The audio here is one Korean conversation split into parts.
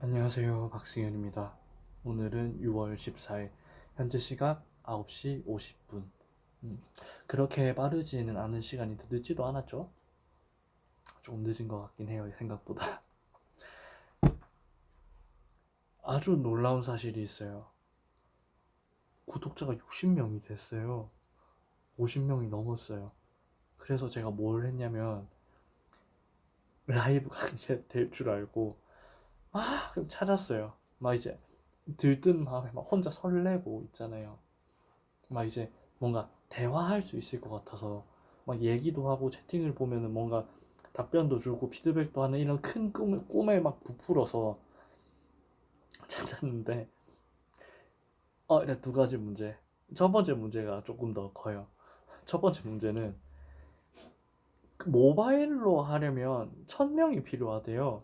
안녕하세요. 박승현입니다. 오늘은 6월 14일, 현재 시각 9시 50분. 그렇게 빠르지는 않은 시간인데 늦지도 않았죠? 조금 늦은 것 같긴 해요, 생각보다. 아주 놀라운 사실이 있어요. 구독자가 60명이 됐어요. 50명이 넘었어요. 그래서 제가 뭘 했냐면, 라이브가 이제 될 줄 알고, 막 찾았어요. 막 이제 들뜬 마음에 막 혼자 설레고 있잖아요. 막 이제 뭔가 대화할 수 있을 것 같아서 막 얘기도 하고 채팅을 보면은 뭔가 답변도 주고 피드백도 하는 이런 큰 꿈에 막 부풀어서 찾았는데 일단 두 가지 문제. 첫 번째 문제가 조금 더 커요. 첫 번째 문제는 그 모바일로 하려면 1000명이 필요하대요.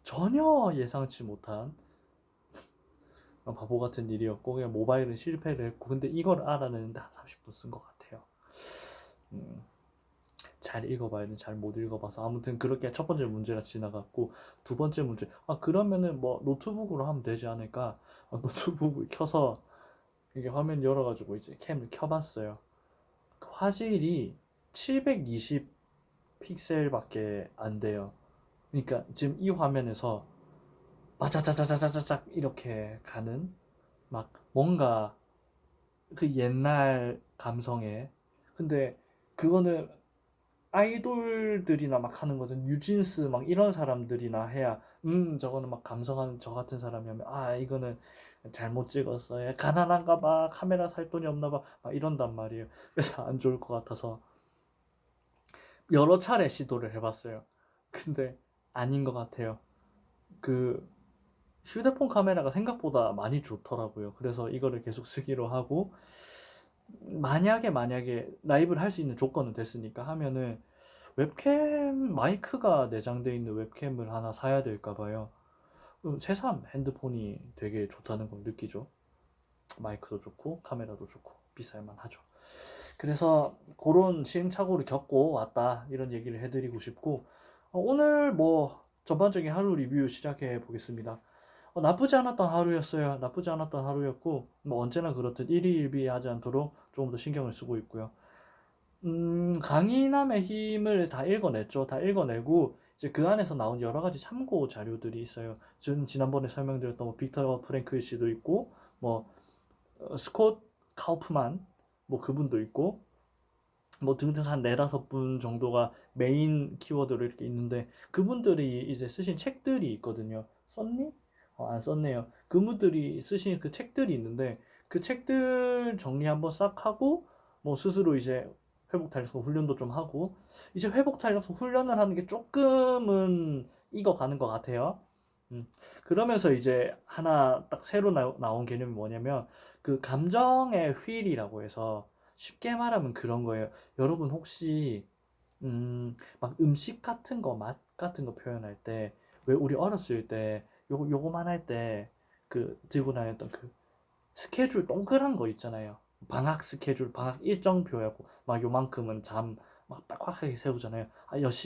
전혀 예상치 못한 바보 같은 일이었고 그냥 모바일은 실패를 했고 근데 이걸 알아내는데 한 30분 쓴 것 같아요. 음, 잘 읽어봐야 돼. 잘 못 읽어봐서 아무튼 그렇게 첫 번째 문제가 지나갔고 두 번째 문제 그러면은 뭐 노트북으로 하면 되지 않을까. 노트북을 켜서 이게 화면 열어가지고 이제 캠을 켜봤어요. 그 화질이 720 픽셀밖에 안 돼요. 그러니까 지금 이 화면에서 마자자자자자자작 이렇게 가는 막 뭔가 그 옛날 감성에 근데 그거는 아이돌들이나 막 하는 거죠. 뉴진스 막 이런 사람들이나 해야 저거는 막 감성하는 저 같은 사람이 하면 이거는 잘못 찍었어요. 가난한가 봐. 카메라 살 돈이 없나 봐. 막 이런단 말이에요. 그래서 안 좋을 것 같아서 여러 차례 시도를 해봤어요. 근데 아닌 것 같아요. 그 휴대폰 카메라가 생각보다 많이 좋더라고요. 그래서 이거를 계속 쓰기로 하고 만약에 라이브를 할 수 있는 조건은 됐으니까 하면은 웹캠 마이크가 내장되어 있는 웹캠을 하나 사야 될까 봐요. 새삼 핸드폰이 되게 좋다는 걸 느끼죠. 마이크도 좋고 카메라도 좋고 비쌀만 하죠. 그래서 그런 시행착오를 겪고 왔다 이런 얘기를 해드리고 싶고 오늘 뭐 전반적인 하루 리뷰 시작해 보겠습니다. 나쁘지 않았던 하루였어요. 나쁘지 않았던 하루였고 뭐 언제나 그렇듯 일희일비하지 않도록 조금 더 신경을 쓰고 있고요. 강인함의 힘을 다 읽어냈죠. 다 읽어내고 이제 그 안에서 나온 여러 가지 참고 자료들이 있어요. 지난번에 설명드렸던 뭐 빅터 프랭클 씨도 있고 뭐 스콧 카우프만 뭐 그분도 있고 뭐 등등 한 네다섯 분 정도가 메인 키워드로 이렇게 있는데 그분들이 이제 쓰신 책들이 있거든요. 썼니? 안 썼네요. 그분들이 쓰신 그 책들이 있는데 그 책들 정리 한번 싹 하고 뭐 스스로 이제 회복 탄력성 훈련도 좀 하고 이제 회복 탄력성 훈련을 하는 게 조금은 익어가는 것 같아요. 음, 그러면서 이제 하나 딱 새로 나온 개념이 뭐냐면 그 감정의 휠이라고 해서 쉽게 말하면 그런 거예요. 여러분 혹시 막 음식 같은 거, 맛 같은 거 표현할 때 왜 우리 어렸을 때 요거만 할 때 그 들고 다녔던 그 스케줄 동그란 거 있잖아요. 방학 스케줄, 방학 일정표하고 막 요만큼은 잠 막 빡빡하게 세우잖아요.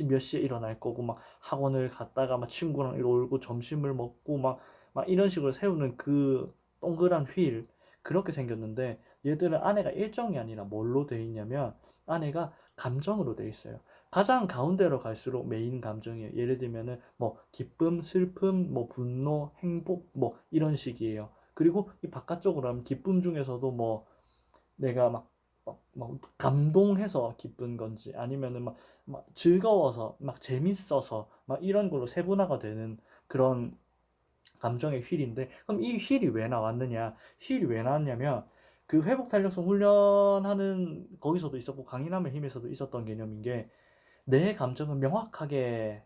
몇 시에 일어날 거고 막 학원을 갔다가 막 친구랑 놀고 점심을 먹고 막 이런 식으로 세우는 그 동그란 휠 그렇게 생겼는데 얘들은 안에가 일정이 아니라 뭘로 돼 있냐면 안에가 감정으로 돼 있어요. 가장 가운데로 갈수록 메인 감정이에요. 예를 들면은 뭐 기쁨, 슬픔, 뭐 분노, 행복 뭐 이런 식이에요. 그리고 이 바깥쪽으로 하면 기쁨 중에서도 뭐 내가 막 감동해서 기쁜 건지 아니면은 막 즐거워서 막 재밌어서 막 이런 걸로 세분화가 되는 그런 감정의 휠인데 그럼 이 휠이 왜 나왔느냐? 휠이 왜 나왔냐면 그 회복 탄력성 훈련하는 거기서도 있었고 강인함의 힘에서도 있었던 개념인 게 내 감정을 명확하게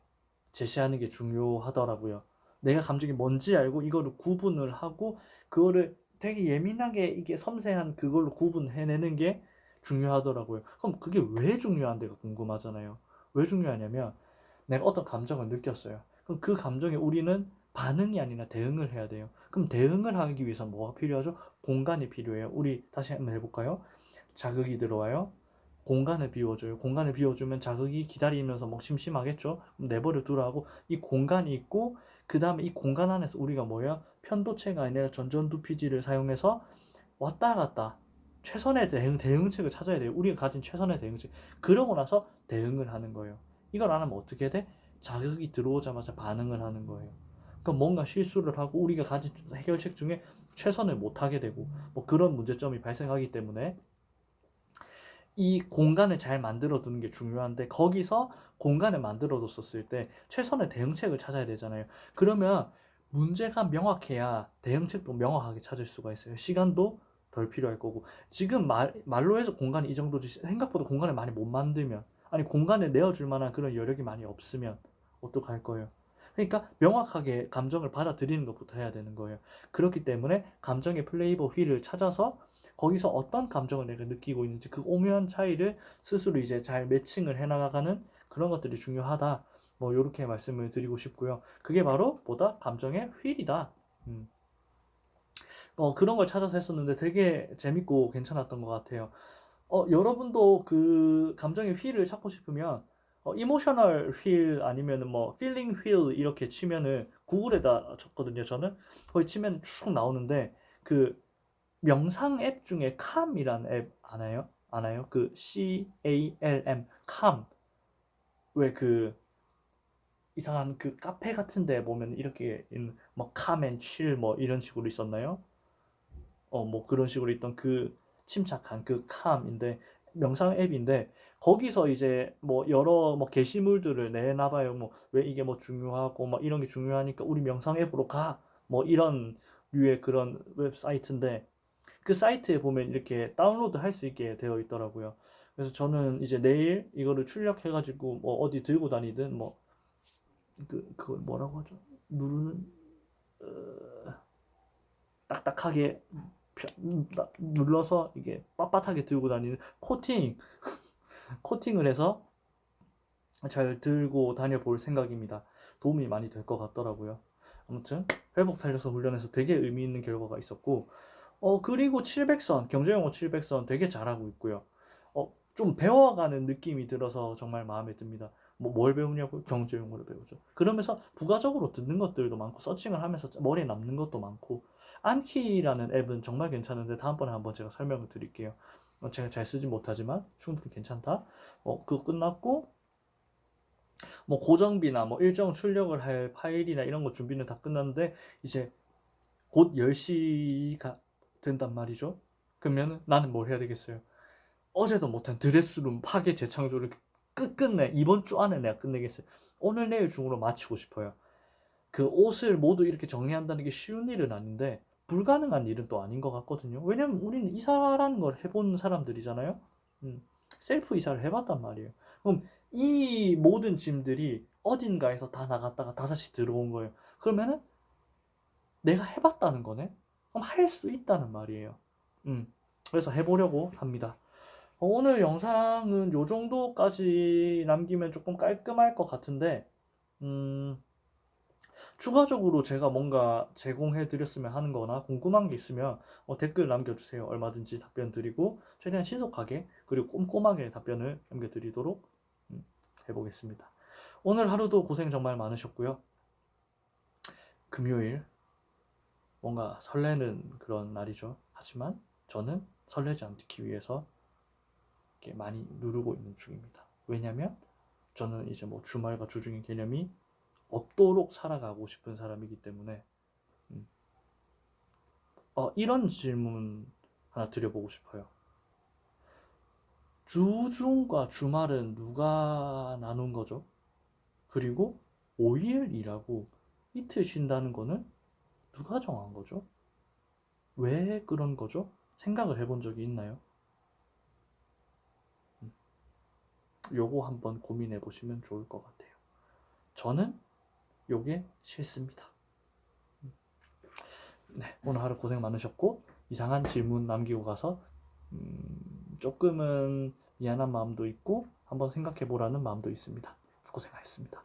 제시하는 게 중요하더라고요. 내가 감정이 뭔지 알고 이거를 구분을 하고 그거를 되게 예민하게 이게 섬세한 그걸로 구분해내는 게 중요하더라고요. 그럼 그게 왜 중요한데가 궁금하잖아요. 왜 중요하냐면 내가 어떤 감정을 느꼈어요. 그럼 그 감정에 우리는 반응이 아니라 대응을 해야 돼요. 그럼 대응을 하기 위해서 뭐가 필요하죠? 공간이 필요해요. 우리 다시 한번 해볼까요? 자극이 들어와요. 공간을 비워줘요. 공간을 비워주면 자극이 기다리면서 뭐 심심하겠죠? 그럼 내버려 두라 하고 이 공간이 있고 그 다음에 이 공간 안에서 우리가 뭐야? 편도체가 아니라 전전두피지를 사용해서 왔다 갔다 최선의 대응책을 찾아야 돼요. 우리가 가진 최선의 대응책. 그러고 나서 대응을 하는 거예요. 이걸 안 하면 어떻게 돼? 자극이 들어오자마자 반응을 하는 거예요. 그럼 뭔가 실수를 하고 우리가 가진 해결책 중에 최선을 못 하게 되고 뭐 그런 문제점이 발생하기 때문에 이 공간을 잘 만들어 두는 게 중요한데 거기서 공간을 만들어 뒀었을 때 최선의 대응책을 찾아야 되잖아요. 그러면 문제가 명확해야 대응책도 명확하게 찾을 수가 있어요. 시간도 덜 필요할 거고 지금 말로 해서 공간이 이 정도지 생각보다 공간을 많이 못 만들면 아니 공간을 내어줄 만한 그런 여력이 많이 없으면 어떡할 거예요. 그러니까 명확하게 감정을 받아들이는 것부터 해야 되는 거예요. 그렇기 때문에 감정의 플레이버 휠을 찾아서 거기서 어떤 감정을 내가 느끼고 있는지 그 오묘한 차이를 스스로 이제 잘 매칭을 해나가는 그런 것들이 중요하다. 뭐 이렇게 말씀을 드리고 싶고요. 그게 바로 뭐다? 감정의 휠이다. 그런 걸 찾아서 했었는데 되게 재밌고 괜찮았던 것 같아요. 여러분도 그 감정의 휠을 찾고 싶으면 이모셔널 휠 아니면은 뭐 필링 휠 이렇게 치면은 구글에다 쳤거든요. 저는 거기 치면 쭉 나오는데 그 명상 앱 중에 calm이라는 앱 아나요? 아나요? 그 CALM, calm. 왜 그 이상한 그 카페 같은 데 보면 이렇게 뭐 calm and chill 뭐 이런 식으로 있었나요? 뭐 그런 식으로 있던 그 침착한 그 calm인데 명상 앱인데 거기서 이제 뭐 여러 뭐 게시물들을 내나 봐요. 뭐 왜 이게 뭐 중요하고 막 이런 게 중요하니까 우리 명상 앱으로 가. 뭐 이런 류의 그런 웹사이트인데 그 사이트에 보면 이렇게 다운로드 할 수 있게 되어 있더라고요. 그래서 저는 이제 내일 이거를 출력해가지고 뭐 어디 들고 다니든 뭐 그걸 뭐라고 하죠? 누르는 딱딱하게 눌러서 이게 빳빳하게 들고 다니는 코팅을 해서 잘 들고 다녀 볼 생각입니다. 도움이 많이 될 것 같더라고요. 아무튼 회복 탄력성 훈련에서 되게 의미 있는 결과가 있었고 그리고 700선, 경제용어 700선 되게 잘하고 있고요. 좀 배워가는 느낌이 들어서 정말 마음에 듭니다. 뭐 뭘 배우냐고? 경제용어를 배우죠. 그러면서 부가적으로 듣는 것들도 많고 서칭을 하면서 머리에 남는 것도 많고 안키라는 앱은 정말 괜찮은데 다음번에 한번 제가 설명을 드릴게요. 제가 잘 쓰지 못하지만 충분히 괜찮다. 그거 끝났고 뭐 고정비나 뭐 일정 출력을 할 파일이나 이런 거 준비는 다 끝났는데 이제 곧 10시가 된단 말이죠. 그러면 나는 뭘 해야 되겠어요? 어제도 못한 드레스룸 파괴 재창조를 끝내 이번 주 안에 내가 끝내겠어요. 오늘 내일 중으로 마치고 싶어요. 그 옷을 모두 이렇게 정리한다는 게 쉬운 일은 아닌데 불가능한 일은 또 아닌 것 같거든요. 왜냐면 우리는 이사라는 걸 해본 사람들이잖아요. 음, 셀프 이사를 해봤단 말이에요. 그럼 이 모든 짐들이 어딘가에서 다 나갔다가 다시 들어온 거예요. 그러면은 내가 해봤다는 거네? 그럼 할 수 있다는 말이에요. 그래서 해보려고 합니다. 오늘 영상은 요 정도까지 남기면 조금 깔끔할 것 같은데, 음, 추가적으로 제가 뭔가 제공해 드렸으면 하는 거나 궁금한 게 있으면 댓글 남겨주세요. 얼마든지 답변 드리고, 최대한 신속하게, 그리고 꼼꼼하게 답변을 남겨드리도록 해보겠습니다. 오늘 하루도 고생 정말 많으셨고요. 금요일, 뭔가 설레는 그런 날이죠. 하지만 저는 설레지 않기 위해서 이렇게 많이 누르고 있는 중입니다. 왜냐면 저는 이제 뭐 주말과 주중의 개념이 없도록 살아가고 싶은 사람이기 때문에 이런 질문 하나 드려보고 싶어요. 주중과 주말은 누가 나눈 거죠? 그리고 5일 일하고 이틀 쉰다는 거는 누가 정한 거죠? 왜 그런 거죠? 생각을 해본 적이 있나요? 요거 한번 고민해 보시면 좋을 것 같아요. 저는 요게 싫습니다. 네, 오늘 하루 고생 많으셨고 이상한 질문 남기고 가서 조금은 미안한 마음도 있고 한번 생각해 보라는 마음도 있습니다. 고생하셨습니다.